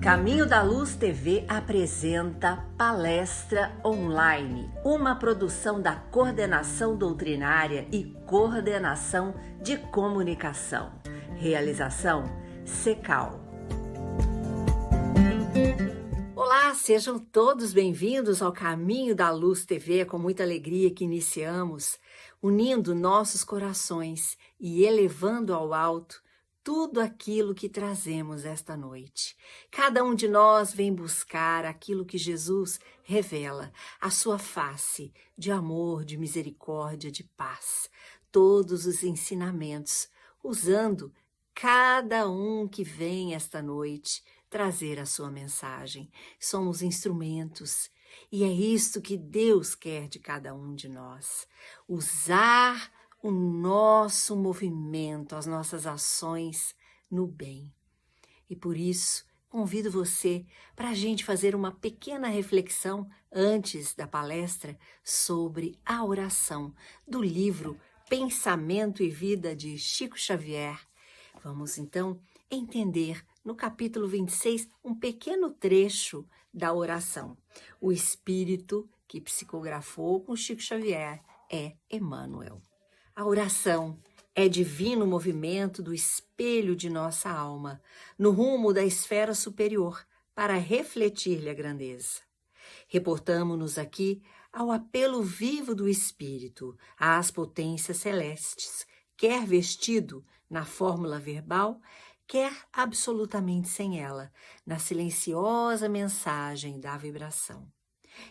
Caminho da Luz TV apresenta Palestra Online, uma produção da Coordenação Doutrinária e Coordenação de Comunicação. Realização CECAL. Olá, sejam todos bem-vindos ao Caminho da Luz TV. É com muita alegria que iniciamos, unindo nossos corações e elevando ao alto tudo aquilo que trazemos esta noite. Cada um de nós vem buscar aquilo que Jesus revela, a sua face de amor, de misericórdia, de paz. Todos os ensinamentos, usando cada um que vem esta noite trazer a sua mensagem. Somos instrumentos e é isto que Deus quer de cada um de nós. Usar o nosso movimento, as nossas ações no bem. E por isso, convido você para a gente fazer uma pequena reflexão antes da palestra sobre a oração do livro Pensamento e Vida de Chico Xavier. Vamos então entender no capítulo 26 um pequeno trecho da oração. O espírito que psicografou com Chico Xavier é Emmanuel. A oração é divino movimento do espelho de nossa alma, no rumo da esfera superior, para refletir-lhe a grandeza. Reportamo-nos aqui ao apelo vivo do Espírito, às potências celestes, quer vestido na fórmula verbal, quer absolutamente sem ela, na silenciosa mensagem da vibração.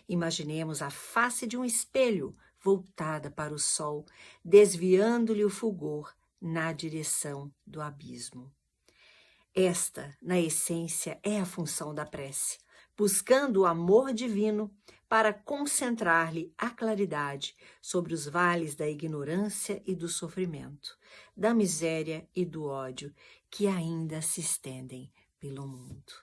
Imaginemos a face de um espelho voltada para o sol, desviando-lhe o fulgor na direção do abismo. Esta, na essência, é a função da prece, buscando o amor divino para concentrar-lhe a claridade sobre os vales da ignorância e do sofrimento, da miséria e do ódio que ainda se estendem pelo mundo.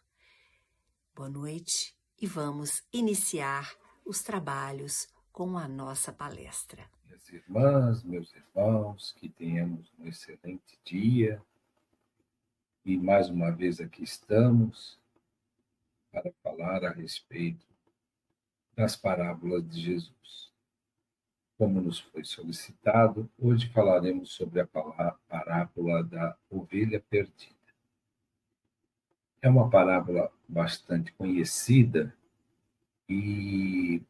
Boa noite e vamos iniciar os trabalhos com a nossa palestra. Minhas irmãs, meus irmãos, que tenhamos um excelente dia. E mais uma vez aqui estamos para falar a respeito das parábolas de Jesus. Como nos foi solicitado, hoje falaremos sobre a parábola da ovelha perdida. É uma parábola bastante conhecida e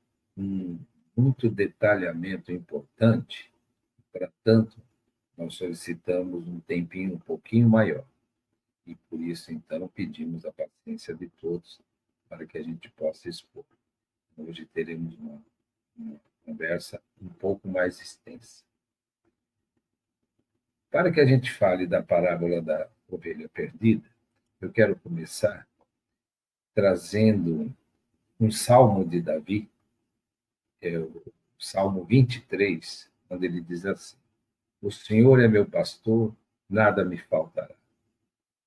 muito detalhamento importante, para tanto, nós solicitamos um tempinho um pouquinho maior. E por isso, então, pedimos a paciência de todos para que a gente possa expor. Hoje teremos uma conversa um pouco mais extensa. Para que a gente fale da parábola da ovelha perdida, eu quero começar trazendo um salmo de Davi, é o Salmo 23, quando ele diz assim: O Senhor é meu pastor, nada me faltará.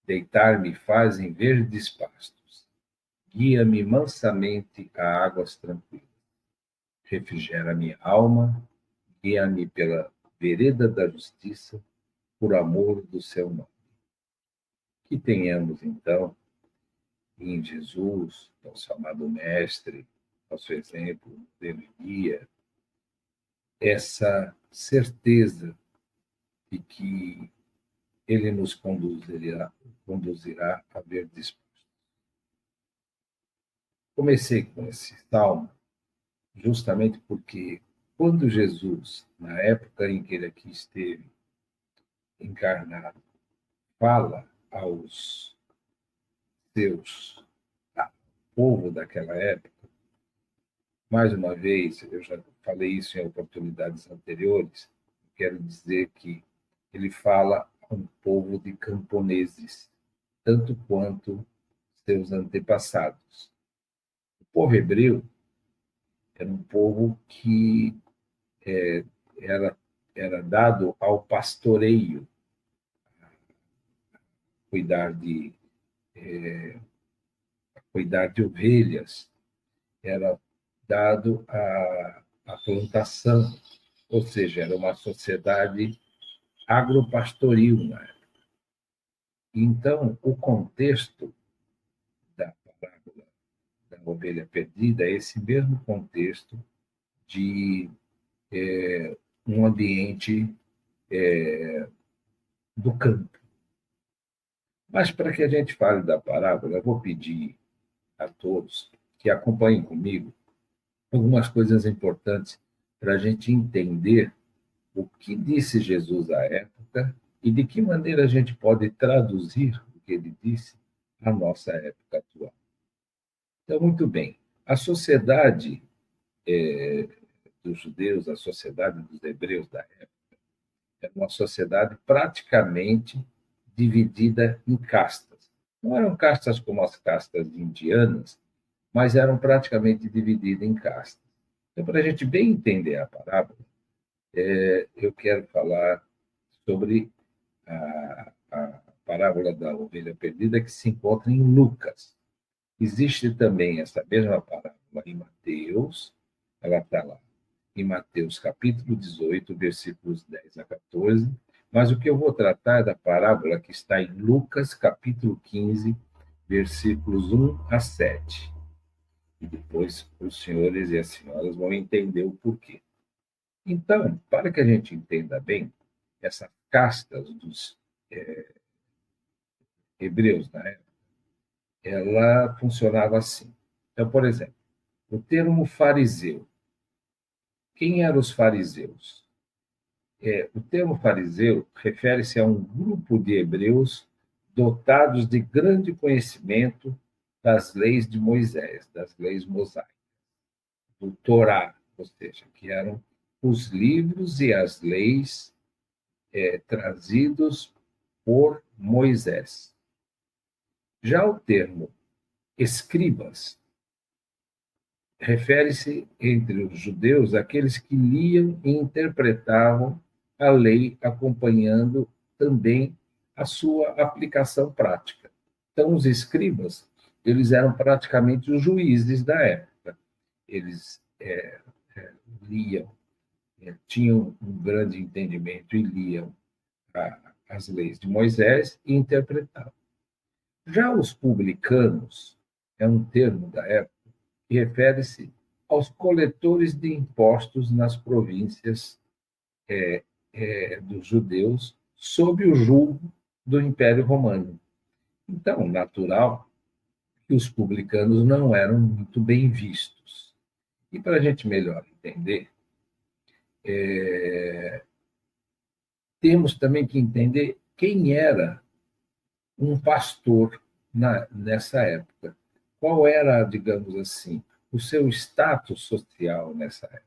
Deitar-me faz em verdes pastos. Guia-me mansamente a águas tranquilas. Refrigera minha alma, guia-me pela vereda da justiça, por amor do seu nome. Que tenhamos, então, em Jesus, nosso amado Mestre, nosso exemplo, dele guia, essa certeza de que ele nos conduzirá a verdes pastos. Comecei com esse salmo justamente porque quando Jesus, na época em que ele aqui esteve encarnado, fala aos seus povo daquela época, mais uma vez, eu já falei isso em oportunidades anteriores, quero dizer que ele fala a um povo de camponeses, tanto quanto seus antepassados. O povo hebreu era um povo que era dado ao pastoreio, cuidar de ovelhas, era dado à plantação, ou seja, era uma sociedade agropastoril na época. Então, o contexto da ovelha perdida, é esse mesmo contexto de um ambiente do campo. Mas para que a gente fale da parábola, eu vou pedir a todos que acompanhem comigo algumas coisas importantes para a gente entender o que disse Jesus à época e de que maneira a gente pode traduzir o que ele disse à nossa época atual. Então, muito bem, a sociedade dos judeus, a sociedade dos hebreus da época, era uma sociedade praticamente dividida em castas. Não eram castas como as castas indianas, mas eram praticamente divididas em castas. Então, para a gente bem entender a parábola, eu quero falar sobre a parábola da ovelha perdida que se encontra em Lucas. Existe também essa mesma parábola em Mateus, ela está lá em Mateus capítulo 18, versículos 10 a 14, mas o que eu vou tratar é da parábola que está em Lucas capítulo 15, versículos 1 a 7. E depois os senhores e as senhoras vão entender o porquê. Então, para que a gente entenda bem, essas castas dos hebreus na época, ela funcionava assim. Então, por exemplo, o termo fariseu. Quem eram os fariseus? O termo fariseu refere-se a um grupo de hebreus dotados de grande conhecimento das leis de Moisés, das leis mosaicas, do Torá, ou seja, que eram os livros e as leis trazidos por Moisés. Já o termo escribas refere-se entre os judeus àqueles que liam e interpretavam a lei, acompanhando também a sua aplicação prática. Então, os escribas, eles eram praticamente os juízes da época. Eles liam, tinham um grande entendimento e liam as leis de Moisés e interpretavam. Já os publicanos, é um termo da época, que refere-se aos coletores de impostos nas províncias dos judeus sob o julgo do Império Romano. Então, natural que os publicanos não eram muito bem vistos. E para a gente melhor entender, temos também que entender quem era um pastor nessa época. Qual era, digamos assim, o seu status social nessa época?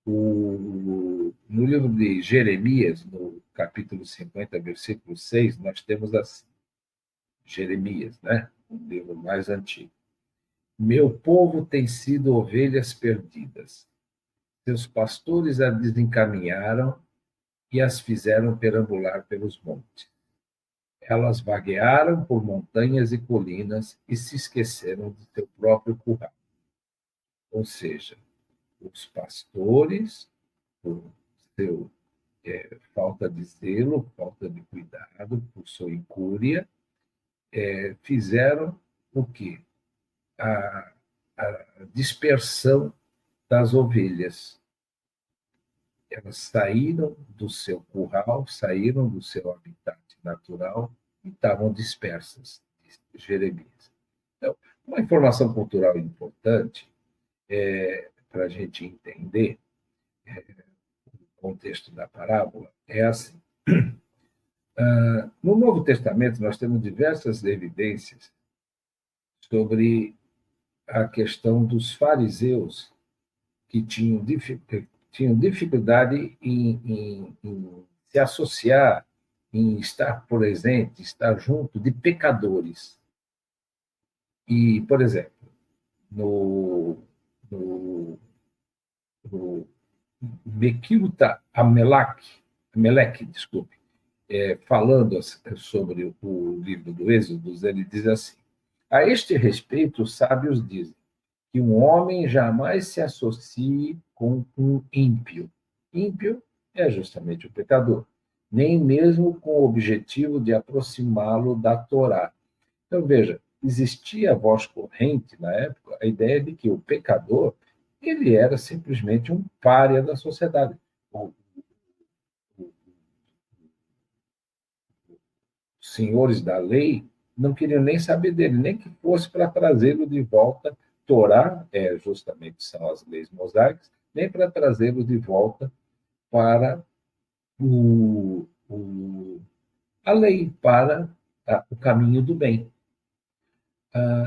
No livro de Jeremias, no capítulo 50, versículo 6, nós temos assim, Jeremias, né? Um livro mais antigo. Meu povo tem sido ovelhas perdidas. Seus pastores a desencaminharam e as fizeram perambular pelos montes. Elas vaguearam por montanhas e colinas e se esqueceram de seu próprio curral. Ou seja, os pastores, por seu falta de zelo, falta de cuidado, por sua incúria, fizeram o quê? A dispersão das ovelhas. Elas saíram do seu curral, saíram do seu habitat natural e estavam dispersas, diz Jeremias. Então, uma informação cultural importante para a gente entender o contexto da parábola é assim. No Novo Testamento, nós temos diversas evidências sobre a questão dos fariseus que tinham dificuldade em se associar, em estar presente, estar junto de pecadores. E, por exemplo, no Mequilta Ameleque, desculpe, falando sobre o livro do Êxodo, ele diz assim: a este respeito, os sábios dizem que um homem jamais se associe com um ímpio. Ímpio é justamente o pecador, nem mesmo com o objetivo de aproximá-lo da Torá. Então, veja, existia a voz corrente, na época, a ideia de que o pecador ele era simplesmente um pária da sociedade. Os senhores da lei não queriam nem saber dele, nem que fosse para trazê-lo de volta. Torá, justamente são as leis mosaicas, nem para trazê-lo de volta para a lei, para o caminho do bem.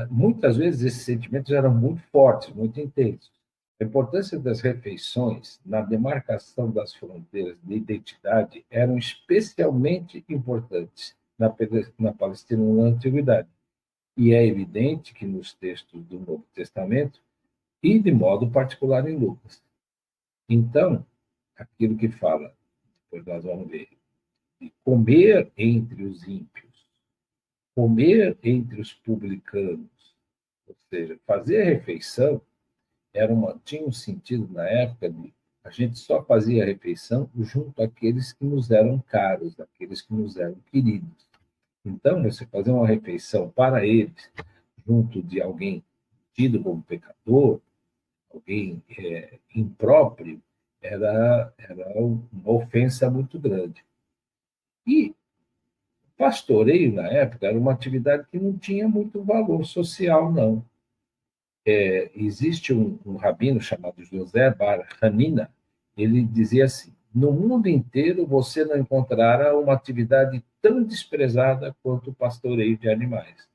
Muitas vezes esses sentimentos eram muito fortes, muito intensos. A importância das refeições na demarcação das fronteiras de identidade eram especialmente importantes na Palestina na Antiguidade. E é evidente que nos textos do Novo Testamento, e de modo particular em Lucas. Então, aquilo que fala, depois nós vamos ver, de comer entre os ímpios, comer entre os publicanos, ou seja, fazer a refeição tinha um sentido na época de a gente só fazia a refeição junto àqueles que nos eram caros, àqueles que nos eram queridos. Então, você fazer uma refeição para eles, junto de alguém tido como pecador, alguém impróprio, era uma ofensa muito grande. E pastoreio, na época, era uma atividade que não tinha muito valor social, não. Existe um rabino chamado José Bar Hanina, ele dizia assim: no mundo inteiro você não encontrará uma atividade tão desprezada quanto o pastoreio de animais.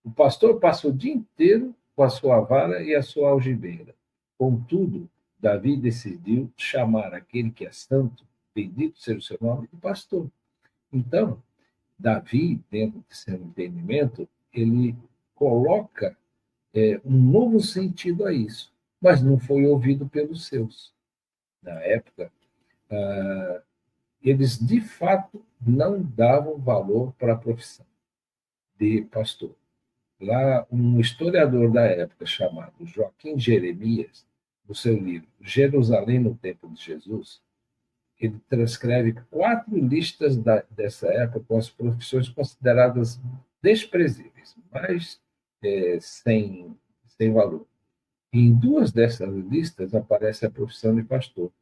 O pastor passa o dia inteiro com a sua vara e a sua algibeira. Contudo, Davi decidiu chamar aquele que é santo, bendito seja o seu nome, de pastor. Então, Davi, dentro de seu entendimento, ele coloca um novo sentido a isso, mas não foi ouvido pelos seus. Na época, eles de fato não davam valor para a profissão de pastor. Lá, um historiador da época chamado Joaquim Jeremias, no seu livro Jerusalém no Tempo de Jesus, ele transcreve 4 listas dessa época com as profissões consideradas desprezíveis, mas sem valor. E em 2 dessas listas aparece a profissão de pastor.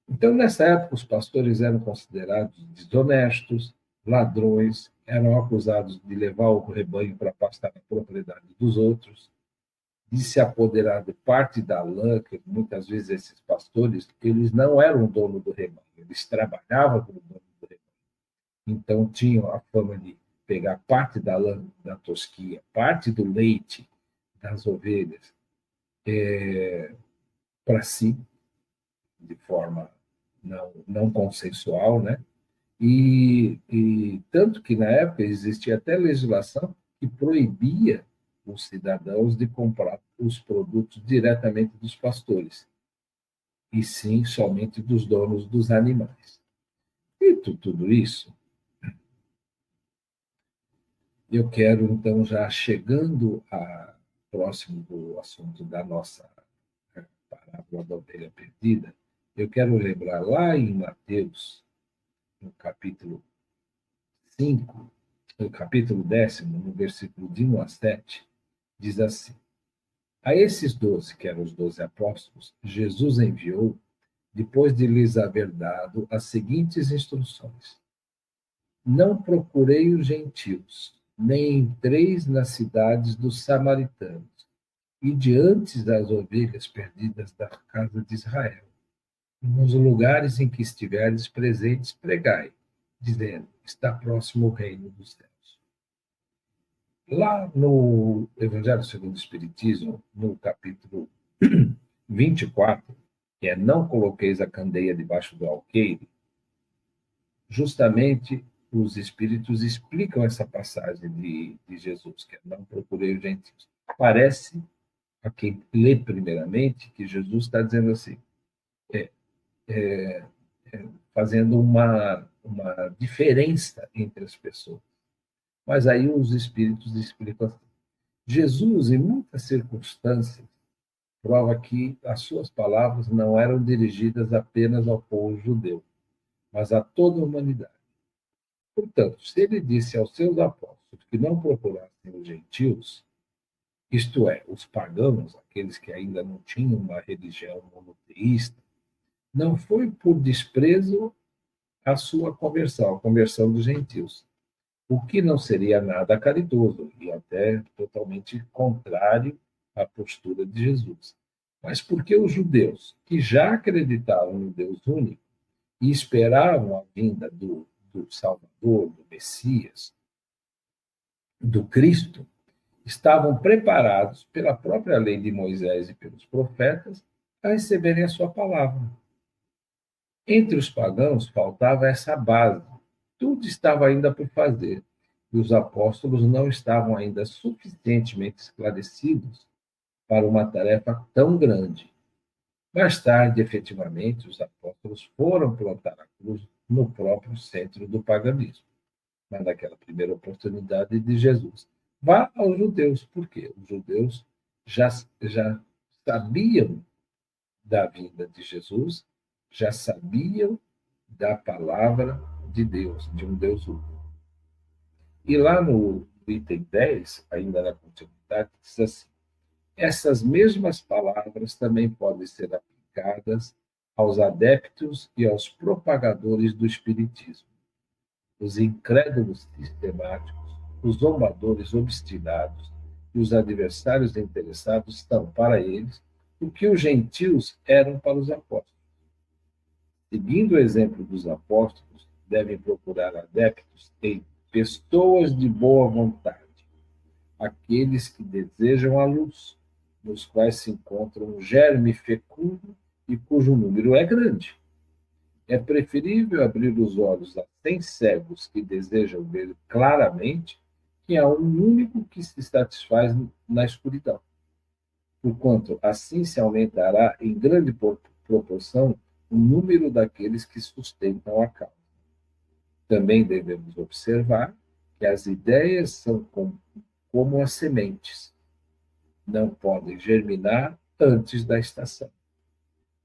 Então, nessa época, os pastores eram considerados desonestos, ladrões, eram acusados de levar o rebanho para pastar na propriedade dos outros, de se apoderar de parte da lã, que muitas vezes esses pastores, eles não eram dono do rebanho, eles trabalhavam como dono do rebanho. Então, tinham a fama de pegar parte da lã da tosquia, parte do leite das ovelhas para si, de forma não consensual, né? E tanto que na época existia até legislação que proibia os cidadãos de comprar os produtos diretamente dos pastores, e sim somente dos donos dos animais. Dito tudo isso, eu quero então, já chegando próximo do assunto da nossa parábola da ovelha perdida, eu quero lembrar lá em Mateus, no capítulo 5, no capítulo 10, no versículo de 1 a 7, diz assim: a esses 12, que eram os 12 apóstolos, Jesus enviou, depois de lhes haver dado as seguintes instruções: não procurei os gentios, nem entreis nas cidades dos samaritanos, e diante das ovelhas perdidas da casa de Israel. Nos lugares em que estiveres presentes, pregai, dizendo: está próximo o reino dos céus. Lá no Evangelho segundo o Espiritismo, no capítulo 24, que é não coloqueis a candeia debaixo do alqueire, justamente os espíritos explicam essa passagem de Jesus, que é não procurei os gentios. Parece, a quem lê primeiramente, que Jesus está dizendo assim, fazendo uma diferença entre as pessoas. Mas aí os espíritos explicam assim. Jesus, em muitas circunstâncias, prova que as suas palavras não eram dirigidas apenas ao povo judeu, mas a toda a humanidade. Portanto, se ele disse aos seus apóstolos que não procurassem os gentios, isto é, os pagãos, aqueles que ainda não tinham uma religião monoteísta, não foi por desprezo à sua conversão, a conversão dos gentios, o que não seria nada caridoso e até totalmente contrário à postura de Jesus. Mas porque os judeus, que já acreditavam no Deus único e esperavam a vinda do Salvador, do Messias, do Cristo, estavam preparados pela própria lei de Moisés e pelos profetas a receberem a sua palavra. Entre os pagãos faltava essa base. Tudo estava ainda por fazer. E os apóstolos não estavam ainda suficientemente esclarecidos para uma tarefa tão grande. Mais tarde, efetivamente, os apóstolos foram plantar a cruz no próprio centro do paganismo. Mas naquela primeira oportunidade de Jesus, vá aos judeus. Por quê? Os judeus já sabiam da vinda de Jesus, já sabiam da palavra de Deus, de um Deus único. E lá no item 10, ainda na continuidade, diz assim: essas mesmas palavras também podem ser aplicadas aos adeptos e aos propagadores do Espiritismo, os incrédulos sistemáticos, os zombadores obstinados e os adversários interessados são, para eles, o que os gentios eram para os apóstolos. Seguindo o exemplo dos apóstolos, devem procurar adeptos em pessoas de boa vontade, aqueles que desejam a luz, nos quais se encontra um germe fecundo e cujo número é grande. É preferível abrir os olhos a 100 cegos que desejam ver claramente que a um único que se satisfaz na escuridão, porquanto assim se aumentará em grande proporção o número daqueles que sustentam a causa. Também devemos observar que as ideias são como as sementes, não podem germinar antes da estação,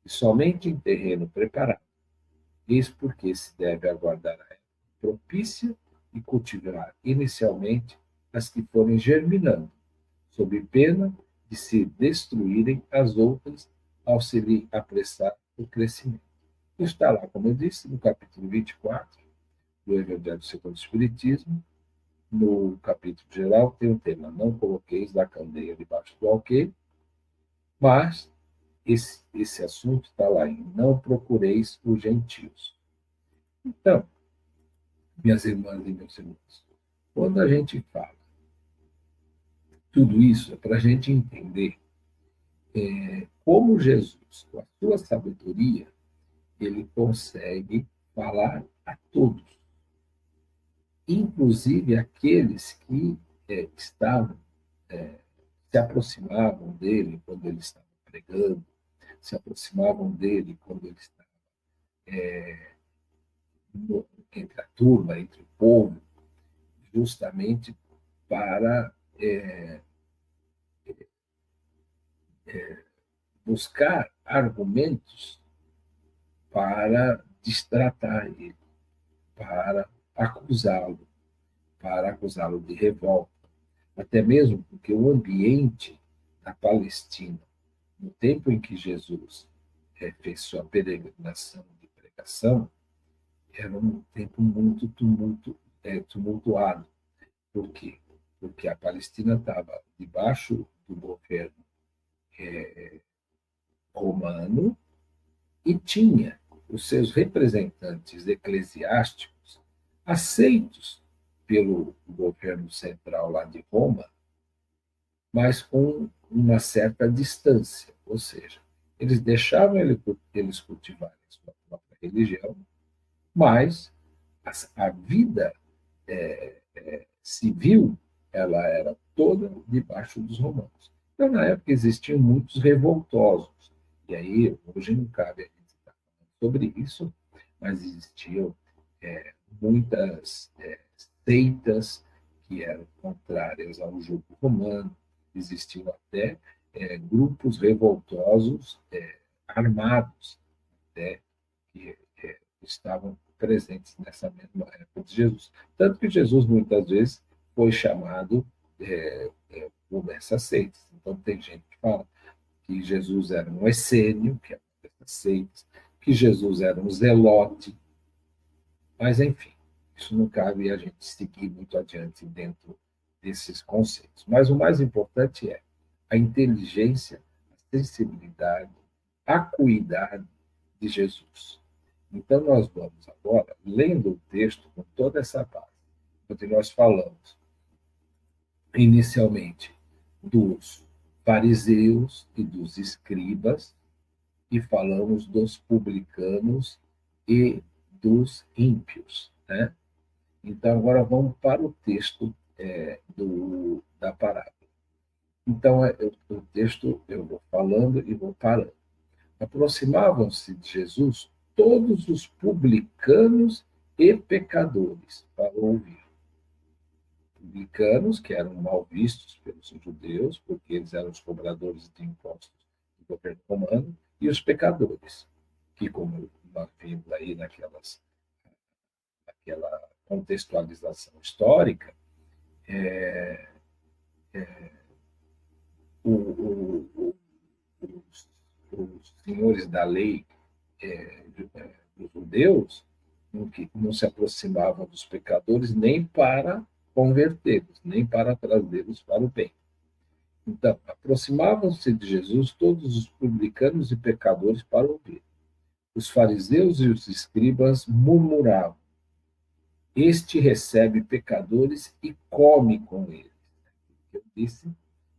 e somente em terreno preparado. Eis porque se deve aguardar a época propícia e cultivar inicialmente as que forem germinando, sob pena de se destruírem as outras ao se lhe apressar o crescimento. Está lá, como eu disse, no capítulo 24 do Evangelho segundo o Espiritismo. No capítulo geral tem o tema: não coloqueis da candeia debaixo do alqueire, mas esse assunto está lá em não procureis os gentios. Então, minhas irmãs e meus irmãos, quando a gente fala tudo isso, é para a gente entender como Jesus, com a sua sabedoria, ele consegue falar a todos, inclusive aqueles que estavam, se aproximavam dele quando ele estava pregando, se aproximavam dele quando ele estava entre a turma, entre o povo, justamente para buscar argumentos para distratar ele, para acusá-lo de revolta. Até mesmo porque o ambiente da Palestina, no tempo em que Jesus fez sua peregrinação de pregação, era um tempo muito tumultuado. Por quê? Porque a Palestina estava debaixo do governo romano e tinha os seus representantes eclesiásticos aceitos pelo governo central lá de Roma, mas com uma certa distância, ou seja, eles deixavam eles cultivarem a sua própria religião, mas a vida civil ela era toda debaixo dos romanos. Então, na época, existiam muitos revoltosos, e aí, hoje não cabe a gente estar falando sobre isso, mas existiam muitas seitas que eram contrárias ao jugo romano, existiam até grupos revoltosos armados, até, que estavam presentes nessa mesma época de Jesus. Tanto que Jesus, muitas vezes, foi chamado por essas seitas. Então, tem gente que fala que Jesus era um essênio, que é uma dessas seitas, que Jesus era um zelote, mas, enfim, isso não cabe a gente seguir muito adiante dentro desses conceitos. Mas o mais importante é a inteligência, a sensibilidade, a acuidade de Jesus. Então, nós vamos agora, lendo o texto com toda essa base, onde nós falamos inicialmente dos fariseus e dos escribas, e falamos dos publicanos e dos ímpios, né? Então, agora vamos para o texto da parábola. Então, o texto eu vou falando e vou parando. Aproximavam-se de Jesus todos os publicanos e pecadores para ouvir. Publicanos, que eram mal vistos pelos judeus, porque eles eram os cobradores de impostos do governo romano, e os pecadores, que, como nós vimos aí naquela contextualização histórica, o, o, os senhores da lei dos judeus não se aproximavam dos pecadores nem para convertê-los, nem para trazê-los para o bem. Então, aproximavam-se de Jesus todos os publicanos e pecadores para ouvir. Os fariseus e os escribas murmuravam: Este recebe pecadores e come com eles. Eu disse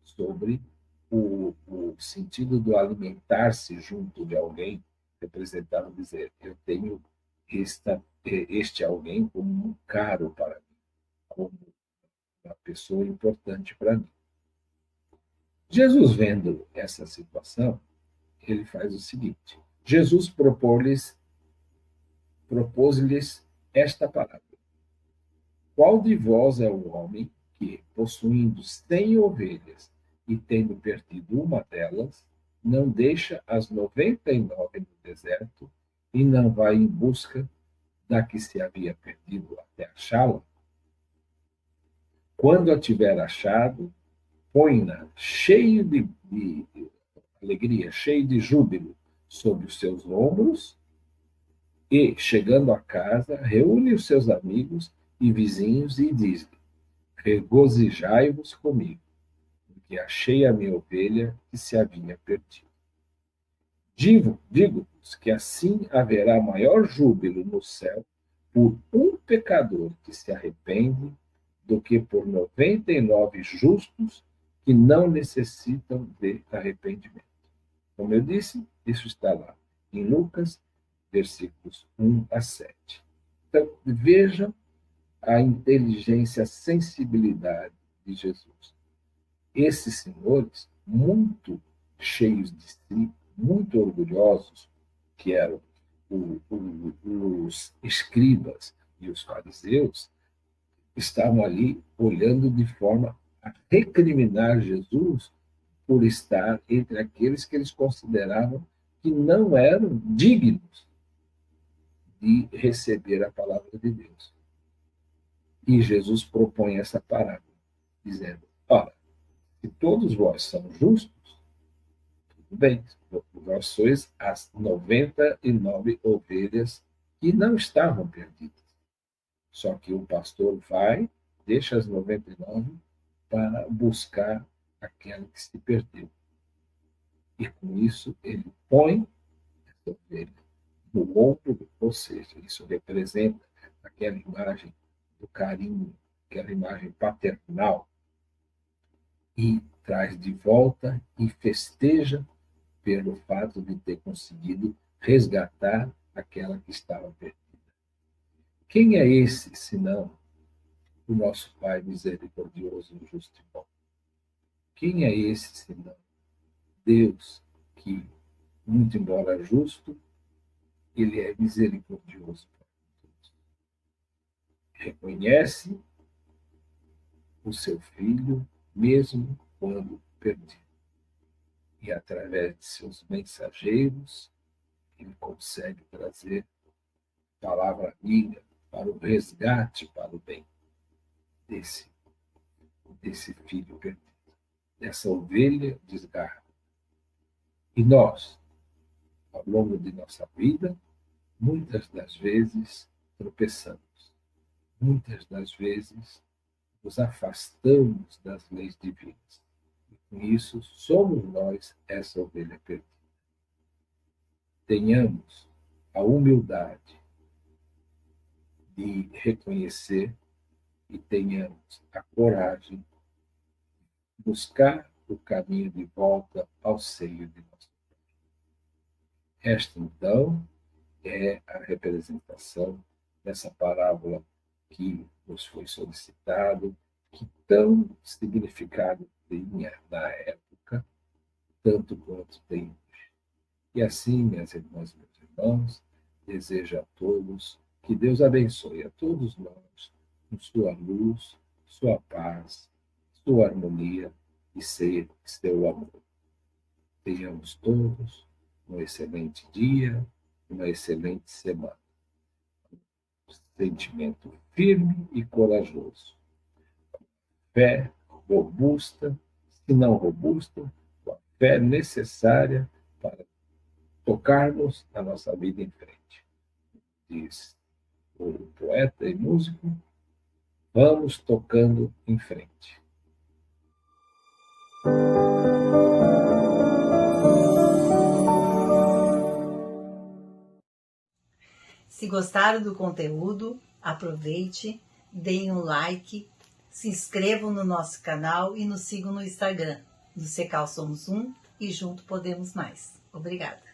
sobre o sentido do alimentar-se junto de alguém, representava dizer: eu tenho este alguém como um caro para mim, como uma pessoa importante para mim. Jesus, vendo essa situação, ele faz o seguinte: Jesus propôs-lhes esta parábola: Qual de vós é o homem que, possuindo 100 ovelhas e tendo perdido uma delas, não deixa as 99 no deserto e não vai em busca da que se havia perdido até achá-la? Quando a tiver achado, põe-na cheio de alegria, cheio de júbilo sobre os seus ombros e, chegando a casa, reúne os seus amigos e vizinhos e diz: Regozijai-vos comigo, porque achei a minha ovelha que se havia perdido. Digo-vos que assim haverá maior júbilo no céu por um pecador que se arrepende do que por 99 justos que não necessitam de arrependimento. Como eu disse, isso está lá em Lucas, versículos 1 a 7. Então, vejam a inteligência, a sensibilidade de Jesus. Esses senhores, muito cheios de si, muito orgulhosos, que eram os escribas e os fariseus, estavam ali olhando de forma a recriminar Jesus por estar entre aqueles que eles consideravam que não eram dignos de receber a palavra de Deus. E Jesus propõe essa parábola, dizendo: Ora, se todos vós são justos, tudo bem, vós sois as 99 ovelhas que não estavam perdidas. Só que o pastor vai, deixa as 99 para buscar aquela que se perdeu. E com isso ele põe essa ovelha no ombro, ou seja, isso representa aquela imagem do carinho, aquela imagem paternal, e traz de volta e festeja pelo fato de ter conseguido resgatar aquela que estava perdida. Quem é esse, senão o nosso Pai misericordioso, justo e bom? Quem é esse, senão Deus, que, muito embora justo, ele é misericordioso para todos. Reconhece o seu filho, mesmo quando perdido. E através de seus mensageiros, ele consegue trazer palavra amiga, para o resgate, para o bem desse filho perdido, dessa ovelha desgarrada. E nós, ao longo de nossa vida, muitas das vezes tropeçamos, muitas das vezes nos afastamos das leis divinas. E com isso, somos nós essa ovelha perdida. Tenhamos a humildade de reconhecer e tenhamos a coragem de buscar o caminho de volta ao seio de nosso Pai. Esta, então, é a representação dessa parábola que nos foi solicitado, que tão significado tinha na época, tanto quanto tem hoje. E assim, minhas irmãs e meus irmãos, desejo a todos que Deus abençoe a todos nós com sua luz, sua paz, sua harmonia e seu amor. Tenhamos todos um excelente dia, uma excelente semana. Sentimento firme e corajoso. Fé robusta, se não robusta, a fé necessária para tocarmos a nossa vida em frente. Diz o poeta e músico, vamos tocando em frente. Se gostaram do conteúdo, aproveite, deem um like, se inscrevam no nosso canal e nos sigam no Instagram. No Secal Somos Um e junto podemos mais. Obrigada.